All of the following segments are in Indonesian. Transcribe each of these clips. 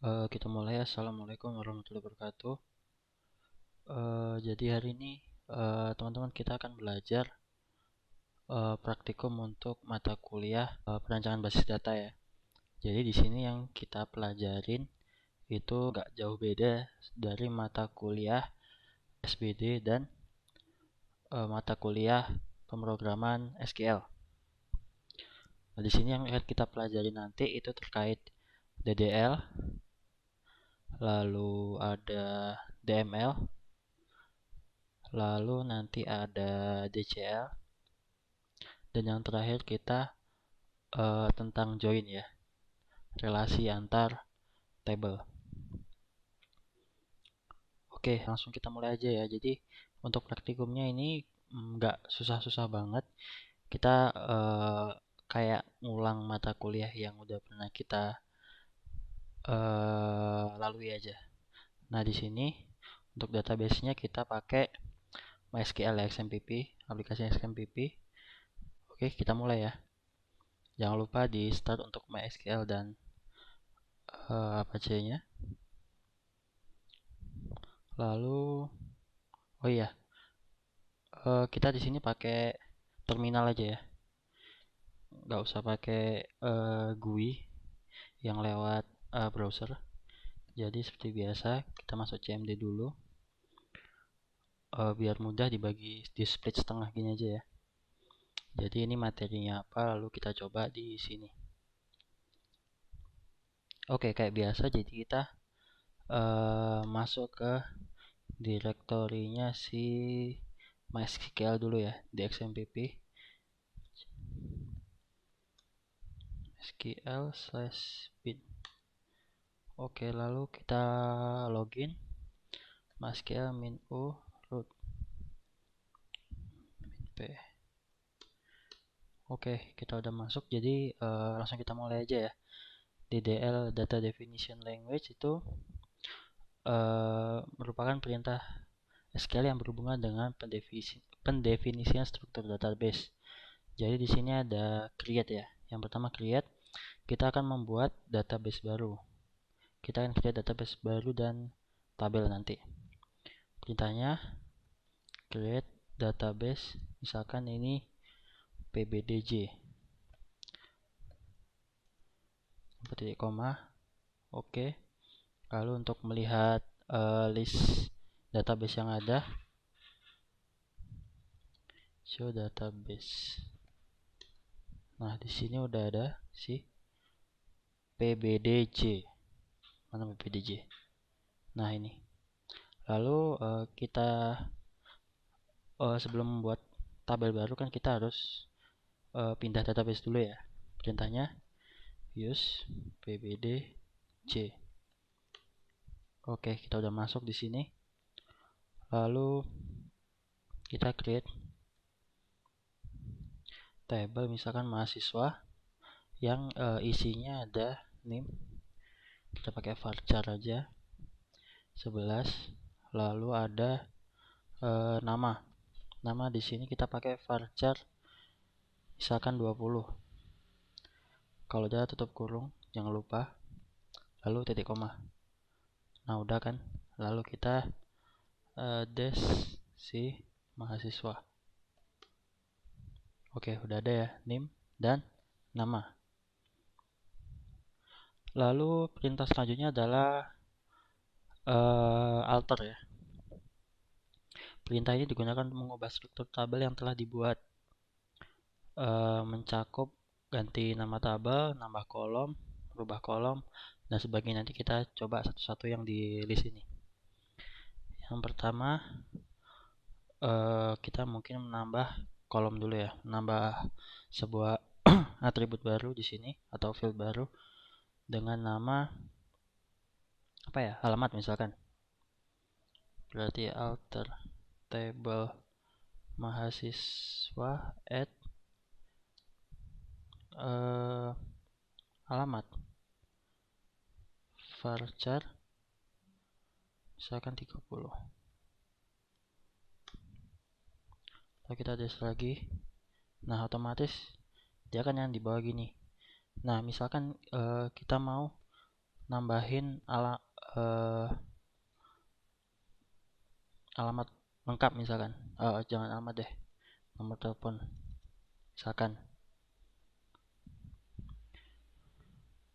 Kita mulai. Assalamualaikum warahmatullahi wabarakatuh. Jadi hari ini teman-teman kita akan belajar praktikum untuk mata kuliah perancangan basis data ya. Jadi di sini yang kita pelajarin itu nggak jauh beda dari mata kuliah SBD dan mata kuliah pemrograman SQL. Nah, di sini yang akan kita pelajari nanti itu terkait DDL, lalu ada DML, lalu nanti ada DCL, dan yang terakhir kita tentang join ya, relasi antar table. Oke, langsung kita mulai aja ya. Jadi untuk praktikumnya ini nggak susah-susah banget. Kita kayak ngulang mata kuliah yang udah pernah kita lalui aja. Nah di sini untuk database-nya kita pakai MySQL ya, XMPP, aplikasi XMPP. Oke, kita mulai ya. Jangan lupa di start untuk MySQL dan Apache-nya. Lalu, oh iya, kita di sini pakai terminal aja ya, nggak usah pakai GUI yang lewat browser. Jadi seperti biasa kita masuk CMD dulu, biar mudah dibagi di split setengah gini aja ya. Jadi ini materinya apa, lalu kita coba di sini. Oke, kayak biasa, jadi kita masuk ke direktorinya si MySQL dulu ya, di XMPP SQL/bin. Oke, lalu kita login MySQL -u root -p. Oke, kita udah masuk, jadi langsung kita mulai aja ya. DDL Data Definition Language itu merupakan perintah SQL yang berhubungan dengan pendefinisian struktur database. Jadi di sini ada create ya. Yang pertama create, kita akan membuat database baru. Kita akan create database baru dan tabel nanti. Perintahnya create database, misalkan ini pbdj, titik koma. Oke. Lalu untuk melihat list database yang ada, show database. Nah di sini udah ada si pbdj. Mana pbdj? Nah ini. Lalu kita sebelum membuat tabel baru kan kita harus pindah database dulu ya. Perintahnya use pbdj. Oke, kita udah masuk di sini. Lalu kita create table, misalkan mahasiswa yang isinya ada name. Kita pakai varchar aja 11. Lalu ada nama. Nama di sini kita pakai varchar misalkan 20. Kalau udah tutup kurung, jangan lupa. Lalu titik koma. Nah udah kan. Lalu kita dash si mahasiswa. Oke, udah ada ya name dan nama. Lalu perintah selanjutnya adalah alter ya. Perintah ini digunakan untuk mengubah struktur tabel yang telah dibuat, mencakup ganti nama tabel, nambah kolom, rubah kolom, dan sebagainya. Nanti kita coba satu-satu yang di list ini. Yang pertama kita mungkin menambah kolom dulu ya, menambah sebuah atribut baru di sini atau field baru dengan nama apa ya, alamat misalkan. Berarti alter table mahasiswa add alamat varchar misalkan 30. Lalu kita dash lagi. Nah otomatis dia kan yang di bawah gini. Nah misalkan kita mau nambahin alamat lengkap misalkan, jangan alamat deh, nomor telepon misalkan,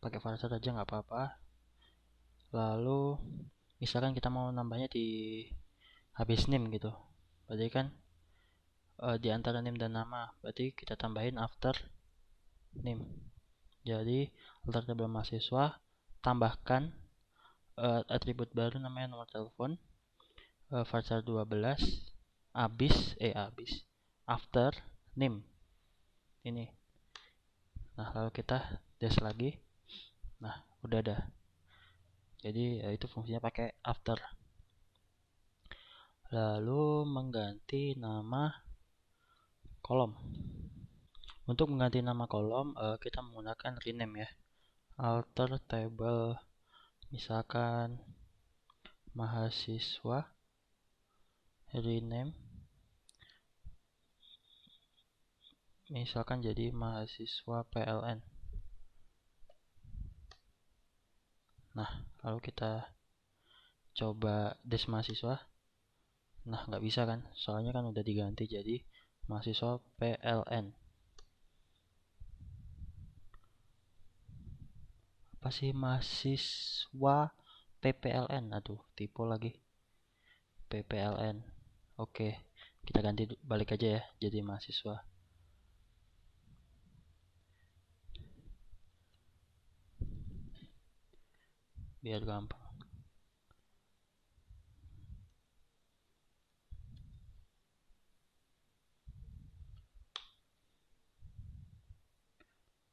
pakai varchar aja nggak apa-apa. Lalu misalkan kita mau nambahnya di habis name gitu, berarti kan di antara name dan nama, berarti kita tambahin after name. Jadi alter table mahasiswa, tambahkan atribut baru namanya nomor telepon, varchar 12, abis after name ini. Nah lalu kita dash lagi. Nah udah ada. Jadi itu fungsinya pakai after. Lalu mengganti nama kolom. Untuk mengganti nama kolom kita menggunakan rename ya. Alter table misalkan mahasiswa, rename misalkan jadi mahasiswa PLN. Nah lalu kita coba dash mahasiswa. Nah nggak bisa kan, soalnya kan udah diganti jadi mahasiswa PLN. Apa sih mahasiswa PPLN? Aduh tipe lagi, PPLN. Oke, kita ganti balik aja ya jadi mahasiswa. Biar gampang.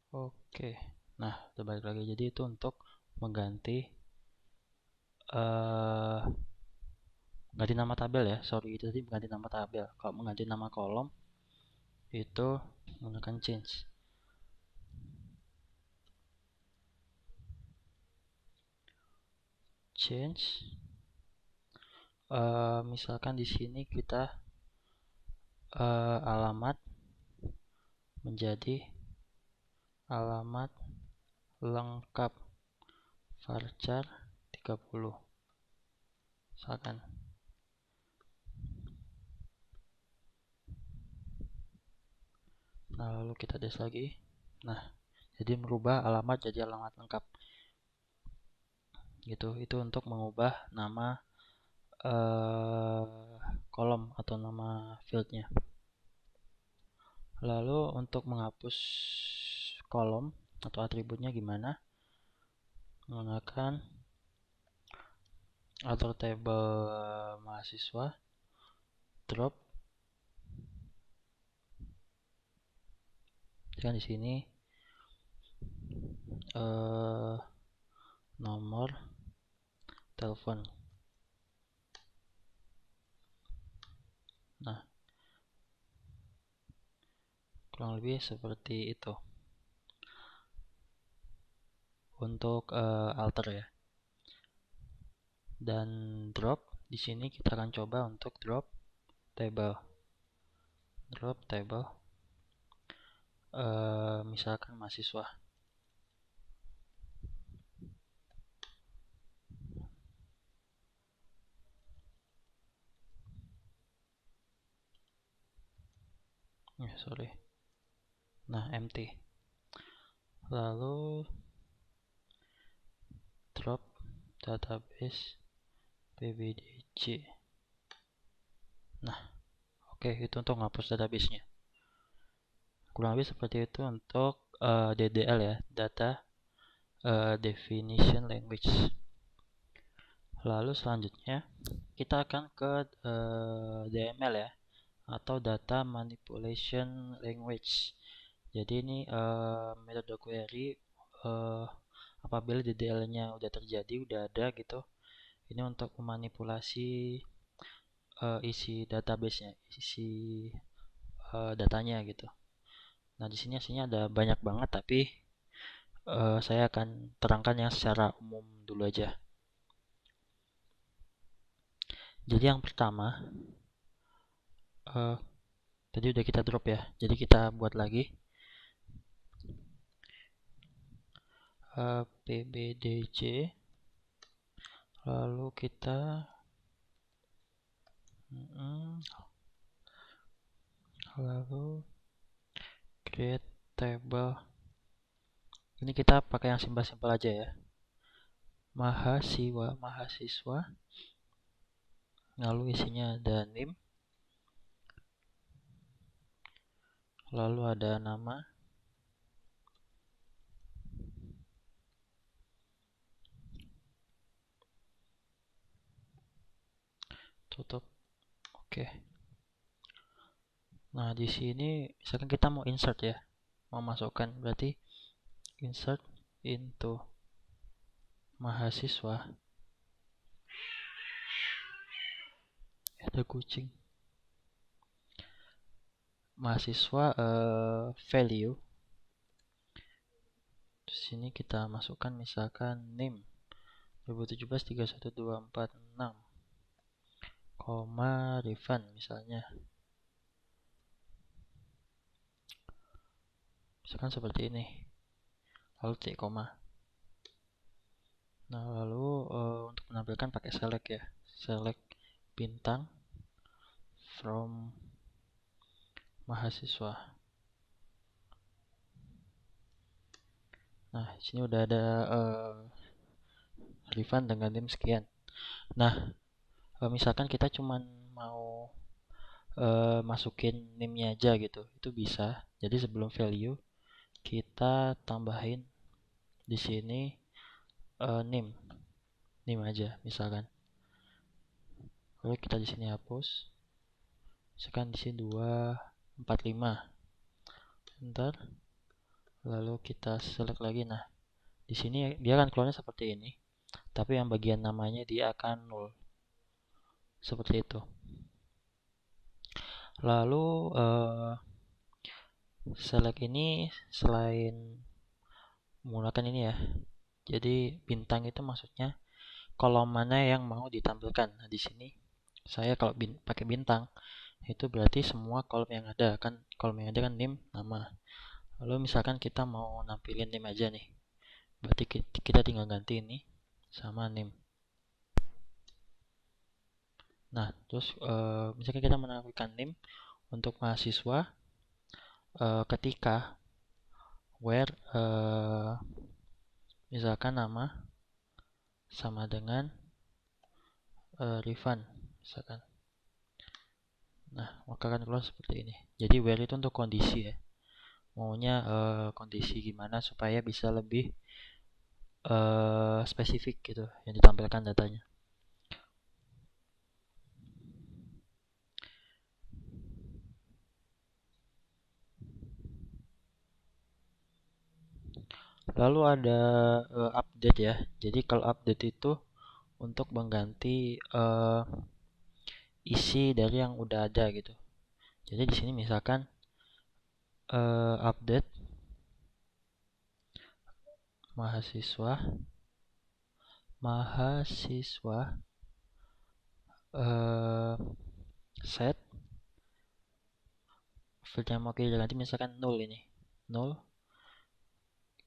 Oke, nah kita balik lagi. Jadi itu untuk mengganti ganti nama tabel ya. Sorry, itu tadi mengganti nama tabel. Kalau mengganti nama kolom itu menggunakan change. Misalkan di sini kita alamat menjadi alamat lengkap varchar 30 misalkan. Nah lalu kita dash lagi. Nah jadi merubah alamat jadi alamat lengkap gitu. Itu untuk mengubah nama kolom atau nama fieldnya. Lalu untuk menghapus kolom atau atributnya gimana? Menggunakan alter table mahasiswa, drop. Kan di sini nomor telepon. Nah kurang lebih seperti itu untuk alter ya. Dan drop di sini kita akan coba untuk drop table. Misalkan mahasiswa. Nah empty. Lalu drop database pbdj. Nah oke, itu untuk menghapus database-nya. Kurang lebih seperti itu untuk DDL ya, data definition language. Lalu selanjutnya kita akan ke DML ya, atau data manipulation language. Jadi ini metode query apabila DDL-nya udah terjadi, udah ada gitu. Ini untuk memanipulasi isi database-nya, isi datanya gitu. Nah di sini aslinya ada banyak banget, tapi saya akan terangkan yang secara umum dulu aja. Jadi yang pertama, tadi udah kita drop ya, jadi kita buat lagi pbdj, lalu kita lalu create table. Ini kita pakai yang simpel-simpel aja ya, mahasiswa, lalu isinya ada name, lalu ada nama, tutup. Oke. Nah, di sini misalkan kita mau insert ya, mau masukkan, berarti insert into mahasiswa. Ada kucing. Mahasiswa value. Di sini kita masukkan misalkan name 2017 31246, koma Rifan misalnya. Misalkan seperti ini. Lalu titik koma. Nah, lalu untuk menampilkan pakai select ya. Select bintang from mahasiswa. Nah, di sini udah ada Rifan dengan name sekian. Nah, misalkan kita cuman mau masukin name-nya aja gitu, itu bisa. Jadi sebelum value kita tambahin di sini name aja misalkan. Lalu kita di sini hapus. Misalkan di sini 245. Ntar lalu kita select lagi. Nah, di sini dia akan keluarnya seperti ini. Tapi yang bagian namanya dia akan null. Seperti itu. Lalu select ini selain menggunakan ini ya. Jadi bintang itu maksudnya kolom mana yang mau ditampilkan. Nah, di sini saya kalau pakai bintang itu berarti semua kolom yang ada kan, kolom yang ada kan name, nama. Lalu misalkan kita mau nampilin name aja nih, berarti kita tinggal ganti ini sama name. Nah, terus misalkan kita menampilkan name untuk mahasiswa ketika where misalkan nama sama dengan Rifan misalkan. Nah, maka akan keluar seperti ini. Jadi where itu untuk kondisi ya. Maunya kondisi gimana supaya bisa lebih spesifik gitu yang ditampilkan datanya. Lalu ada update ya. Jadi kalau update itu untuk mengganti isi dari yang udah ada gitu. Jadi di sini misalkan update mahasiswa set field yang mau kita ganti misalkan 0 ini. 0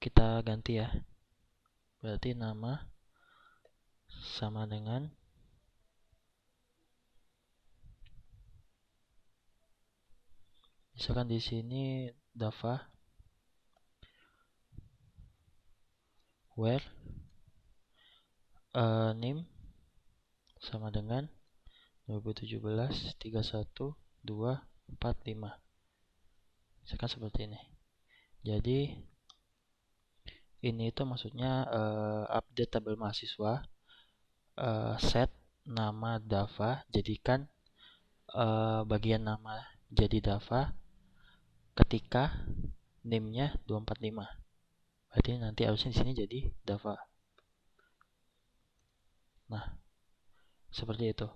kita ganti ya. Berarti nama sama dengan misalkan di sini Dava where name sama dengan 2017 31245. Misalkan seperti ini. Jadi ini itu maksudnya update tabel mahasiswa, set nama Dava, jadikan bagian nama jadi Dava ketika name-nya 245. Berarti nanti harusnya di sini jadi Dava. Nah, seperti itu.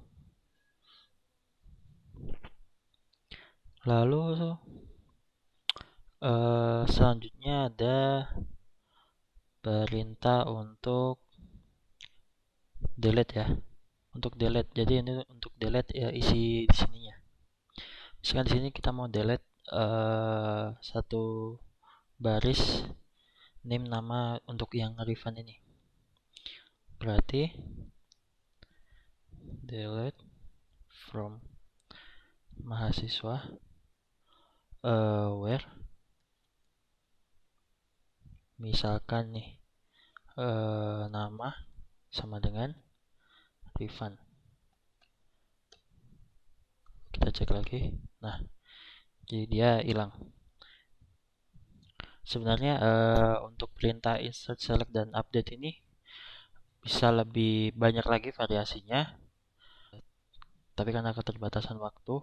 Lalu selanjutnya ada perintah untuk delete ya. Untuk delete. Jadi ini untuk delete ya, isi di sininya. Misalkan di sini kita mau delete satu baris name nama untuk yang refund ini. Berarti delete from mahasiswa where misalkan nih nama sama dengan refund. Kita cek lagi. Nah, jadi dia hilang. Sebenarnya untuk perintah insert, select, dan update ini bisa lebih banyak lagi variasinya, tapi karena keterbatasan waktu,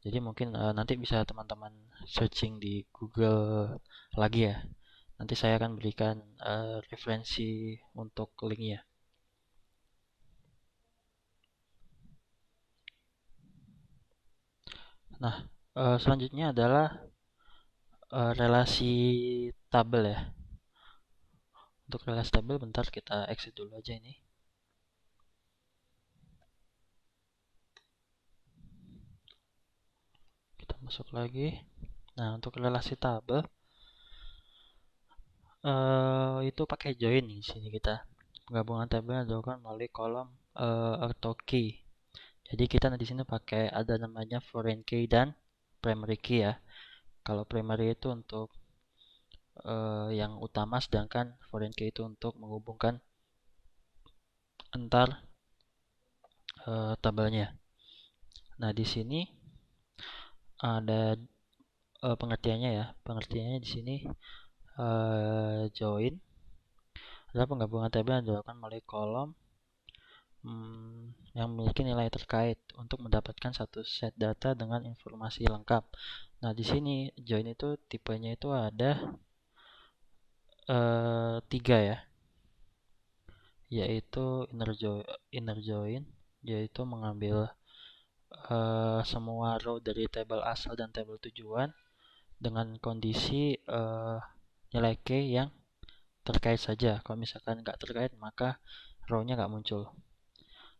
jadi mungkin nanti bisa teman-teman searching di Google lagi ya. Nanti saya akan berikan referensi untuk linknya. Nah, selanjutnya adalah relasi tabel ya. Untuk relasi tabel, bentar kita exit dulu aja ini. Kita masuk lagi. Nah, untuk relasi tabel itu pakai join di sini kita. Penggabungan tabel dilakukan melalui kolom auto key. Jadi kita di sini pakai ada namanya foreign key dan primary key ya. Kalau primary itu untuk yang utama, sedangkan foreign key itu untuk menghubungkan antar tabelnya. Nah, di sini ada pengertiannya ya. Pengertiannya di sini join adalah penggabungan tabel yang dilakukan melalui kolom yang memiliki nilai terkait untuk mendapatkan satu set data dengan informasi lengkap. Nah, di sini join itu tipenya itu ada 3 ya, yaitu inner join, yaitu mengambil semua row dari tabel asal dan tabel tujuan dengan kondisi nilai key yang terkait saja. Kalau misalkan nggak terkait, maka row-nya nggak muncul.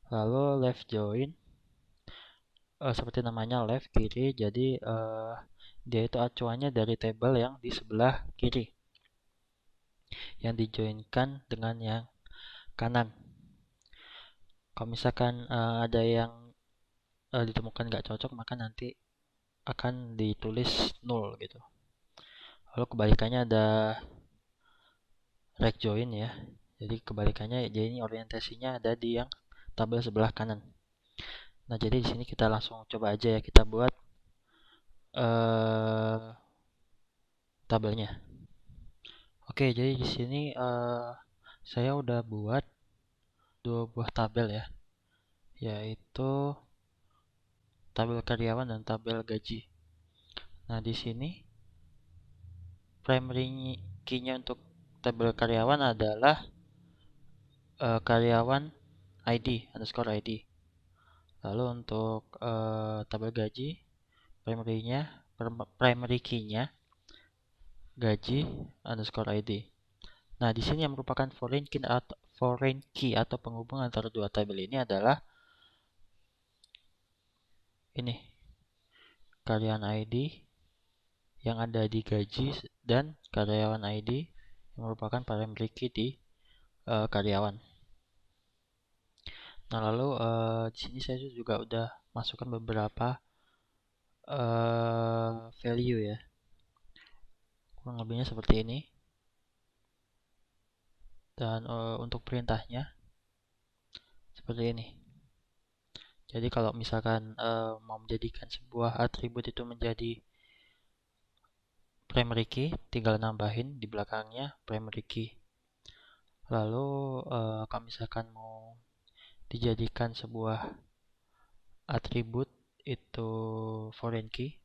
Lalu left join, seperti namanya left kiri, jadi dia itu acuannya dari tabel yang di sebelah kiri yang dijoinkan dengan yang kanan. Kalau misalkan ada yang ditemukan nggak cocok, maka nanti akan ditulis 0 gitu. Lalu kebalikannya ada right join ya. Jadi kebalikannya, jadi ini orientasinya ada di yang tabel sebelah kanan. Nah, jadi di sini kita langsung coba aja ya, kita buat tabelnya. Oke, jadi di sini saya udah buat 2 buah tabel ya, yaitu tabel karyawan dan tabel gaji. Nah, di sini primary key-nya untuk tabel karyawan adalah karyawan ID underscore ID. Lalu untuk tabel gaji, primary key-nya gaji underscore ID. Nah, di sini yang merupakan foreign key atau penghubung antara dua tabel ini adalah ini, karyawan ID yang ada di gaji dan karyawan ID yang merupakan primary key di karyawan. Nah, lalu di sini saya juga udah masukkan beberapa value ya. Kurang lebihnya seperti ini. Dan untuk perintahnya seperti ini. Jadi kalau misalkan mau menjadikan sebuah atribut itu menjadi primary key, tinggal nambahin di belakangnya primary key. Lalu kalau misalkan mau dijadikan sebuah atribut itu foreign key,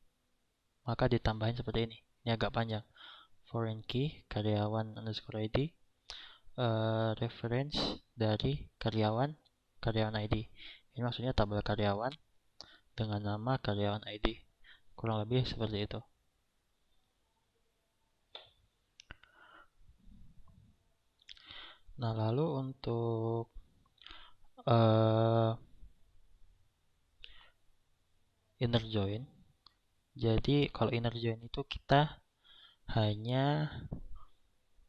maka ditambahin seperti ini. Ini agak panjang. Foreign key karyawan underscore ID, reference dari karyawan ID. Ini maksudnya tabel karyawan dengan nama karyawan ID. Kurang lebih seperti itu. Nah, lalu untuk inner join. Jadi kalau inner join itu kita hanya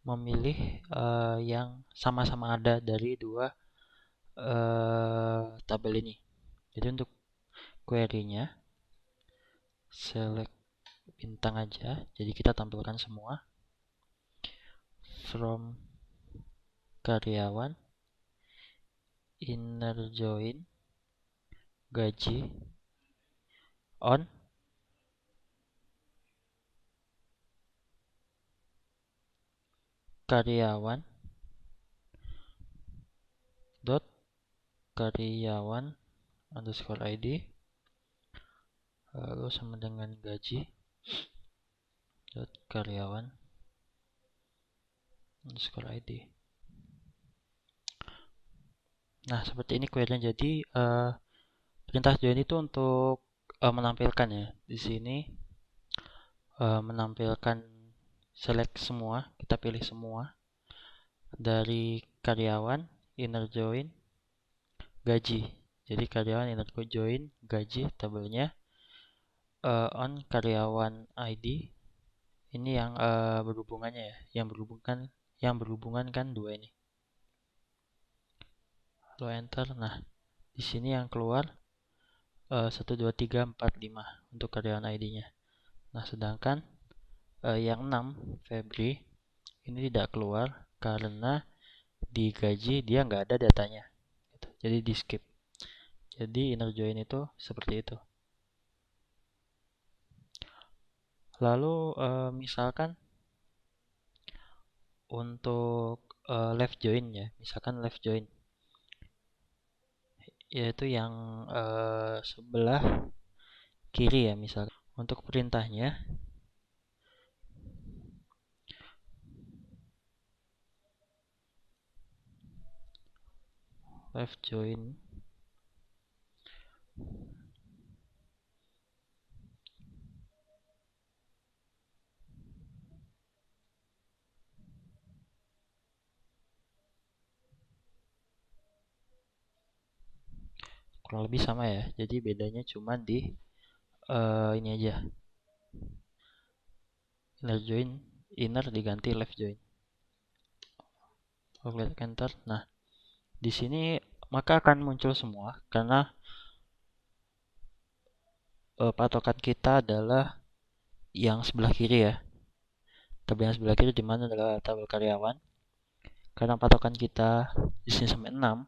memilih yang sama-sama ada dari dua tabel ini. Jadi untuk query-nya select bintang aja, jadi kita tampilkan semua from karyawan, inner join, gaji, on, karyawan, dot karyawan underscore id, lalu sama dengan gaji dot karyawan underscore id. Nah, seperti ini query-nya. Jadi perintah join itu untuk menampilkan ya. Di sini menampilkan select semua, kita pilih semua dari karyawan, inner join, gaji. Jadi karyawan, inner join, gaji tabelnya, on karyawan ID. Ini yang berhubungannya ya, yang berhubungan kan dua ini. Lalu enter. Nah, di sini yang keluar 1 2 3 4 5 untuk karyawan ID-nya. Nah, sedangkan yang 6 Febri ini tidak keluar karena di gaji dia nggak ada datanya. Jadi di skip. Jadi inner join itu seperti itu. Lalu misalkan untuk left join ya, misalkan left join yaitu yang sebelah kiri ya, misalkan untuk perintahnya left join kurang lebih sama ya. Jadi bedanya cuma di ini aja, inner join, inner diganti left join. Klik enter. Nah, di sini maka akan muncul semua karena patokan kita adalah yang sebelah kiri ya. Tabel yang sebelah kiri di mana adalah tabel karyawan. Karena patokan kita di sini sampai 6,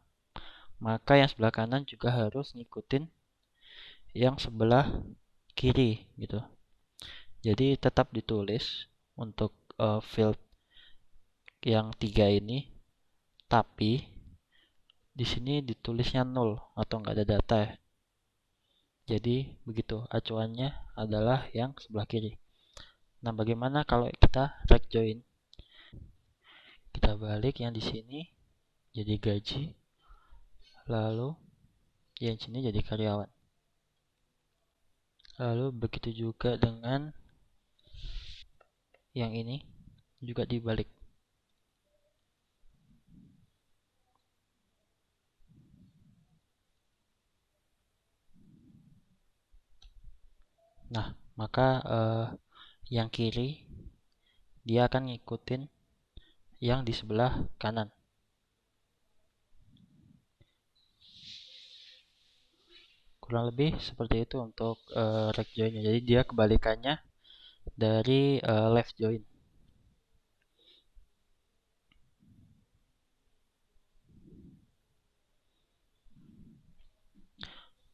maka yang sebelah kanan juga harus ngikutin yang sebelah kiri gitu. Jadi tetap ditulis untuk field yang 3 ini, tapi di sini ditulisnya 0 atau nggak ada data ya. Jadi begitu, acuannya adalah yang sebelah kiri. Nah, bagaimana kalau kita right join? Kita balik yang di sini jadi gaji, lalu yang sini jadi karyawan. Lalu begitu juga dengan yang ini juga dibalik. Nah, maka yang kiri dia akan ngikutin yang di sebelah kanan. Kurang lebih seperti itu untuk right join-nya. Jadi dia kebalikannya dari left join.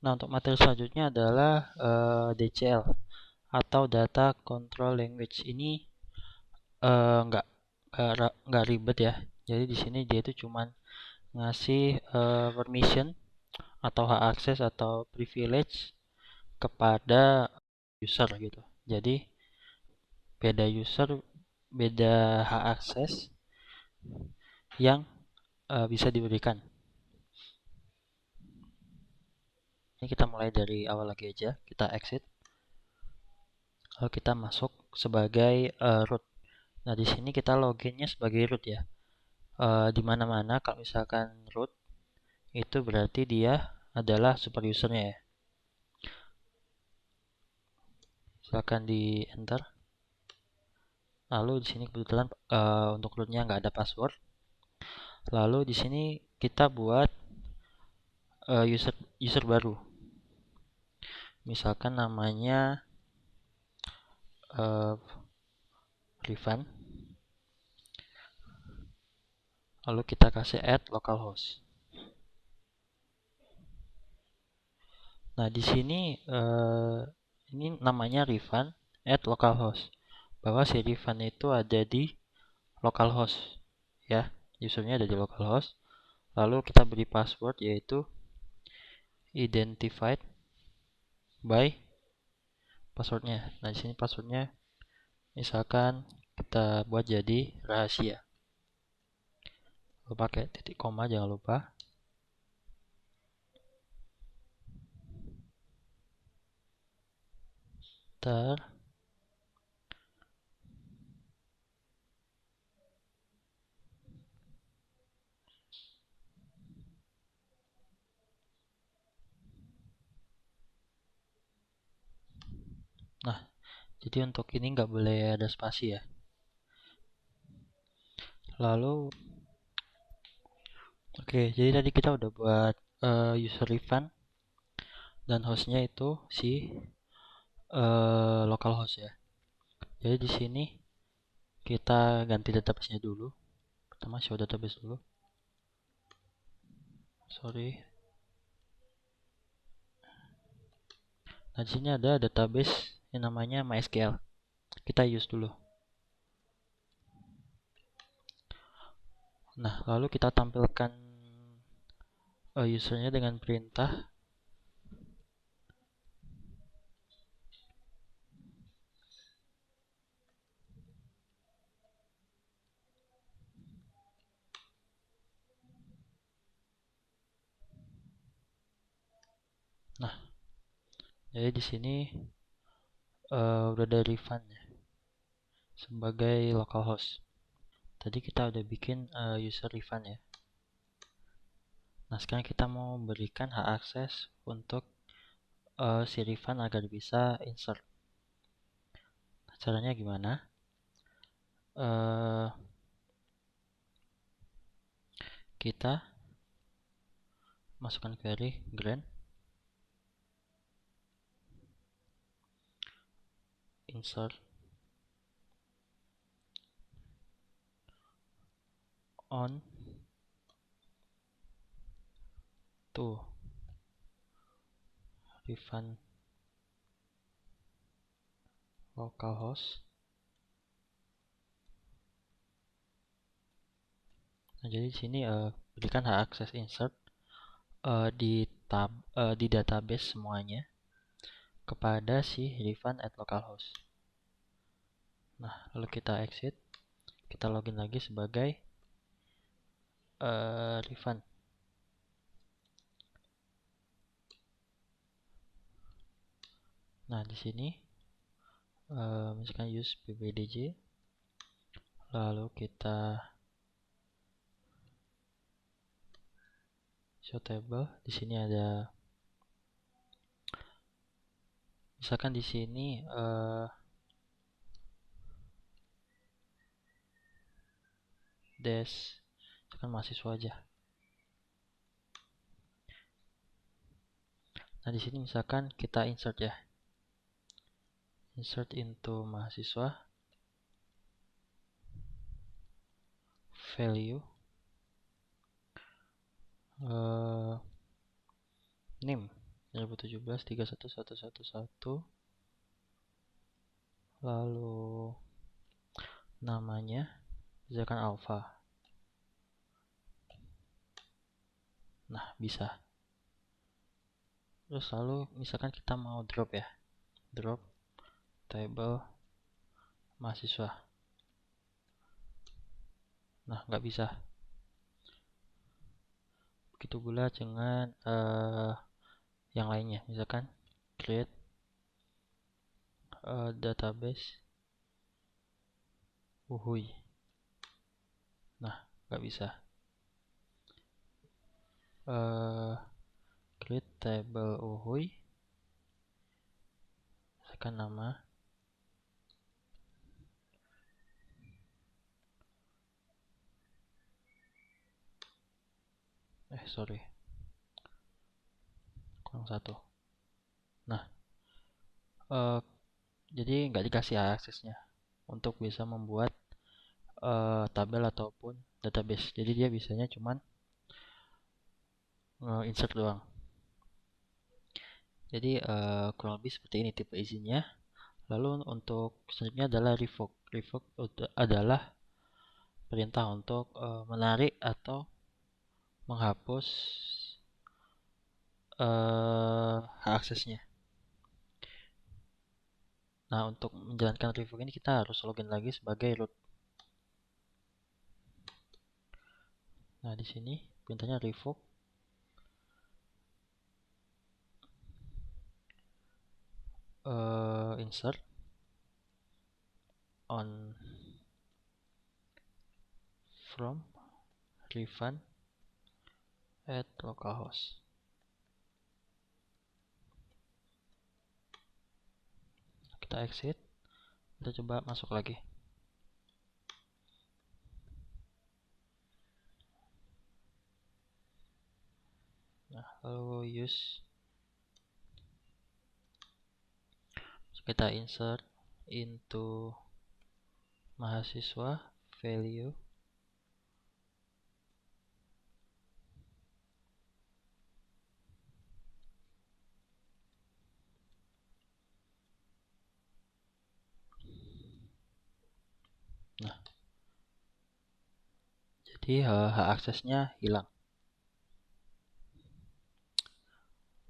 Nah, untuk materi selanjutnya adalah DCL atau Data Control Language. Ini nggak ribet ya. Jadi di sini dia itu cuman ngasih permission atau hak akses atau privilege kepada user gitu. Jadi beda user, beda hak akses yang bisa diberikan. Ini kita mulai dari awal lagi aja, kita exit. Lalu kita masuk sebagai root. Nah, di sini kita loginnya sebagai root ya. Di mana-mana kalau misalkan root itu berarti dia adalah super usernya ya. Silakan di enter. Lalu di sini kebetulan untuk rootnya nggak ada password. Lalu di sini kita buat user baru. Misalkan namanya Rifan. Lalu kita kasih add localhost. Nah, di sini ini namanya Rifan add localhost. Bahwa si Rifan itu ada di localhost, ya. Usernya ada di localhost. Lalu kita beri password yaitu identified by passwordnya. Nah, di sini passwordnya misalkan kita buat jadi rahasia. Lalu pakai titik koma, jangan lupa. Ntar nah, jadi untuk ini nggak boleh ada spasi ya. Lalu oke, jadi tadi kita udah buat user Rifan dan hostnya itu si localhost ya. Jadi di sini kita ganti database-nya dulu. Pertama show database dulu. Sorry. Nah, di sini ada database yang namanya MySQL. Kita use dulu. Nah, lalu kita tampilkan usernya dengan perintah nah, jadi di sini udah ada Rifan ya sebagai localhost. Tadi kita udah bikin user Rifan ya. Nah, sekarang kita mau berikan hak akses untuk si Rifan agar bisa insert. Nah, caranya gimana? Kita masukkan query grant insert on to Rifan localhost. Nah, jadi di sini berikan hak akses insert di database semuanya kepada si Rifan at localhost. Nah, lalu kita exit, kita login lagi sebagai Rifan. Nah, di sini misalkan use ppdj, lalu kita show table. Di sini ada misalkan di sini dash, misalkan mahasiswa aja. Nah, di sini misalkan kita insert ya, insert into mahasiswa value NIM 2017 31111, lalu namanya misalkan alpha. Nah, bisa. Terus lalu misalkan kita mau drop ya, drop table mahasiswa. Nah, nggak bisa. Begitu pula dengan yang lainnya, misalkan create database uhui. Nah, nggak bisa. Create table uhui, misalkan nama sorry, kurang satu. Nah, eh, jadi nggak dikasih aksesnya untuk bisa membuat tabel ataupun database. Jadi dia bisanya cuman insert doang. Jadi kurang lebih seperti ini tipe izinnya. Lalu untuk selanjutnya adalah revoke. Revoke adalah perintah untuk menarik atau menghapus hak aksesnya. Nah, untuk menjalankan revoke ini kita harus login lagi sebagai root. Nah, di sini perintahnya revoke insert on from refund at localhost. Kita exit, kita coba masuk lagi. Nah, lalu use, kita insert into mahasiswa value. Nah, jadi hak aksesnya hilang.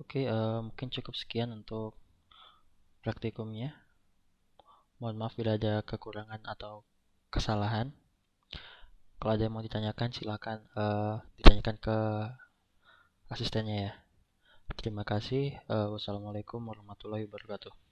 Oke, mungkin cukup sekian untuk praktikumnya. Mohon maaf bila ada kekurangan atau kesalahan. Kalau ada yang mau ditanyakan, silakan ditanyakan ke asistennya ya. Terima kasih. Wassalamualaikum warahmatullahi wabarakatuh.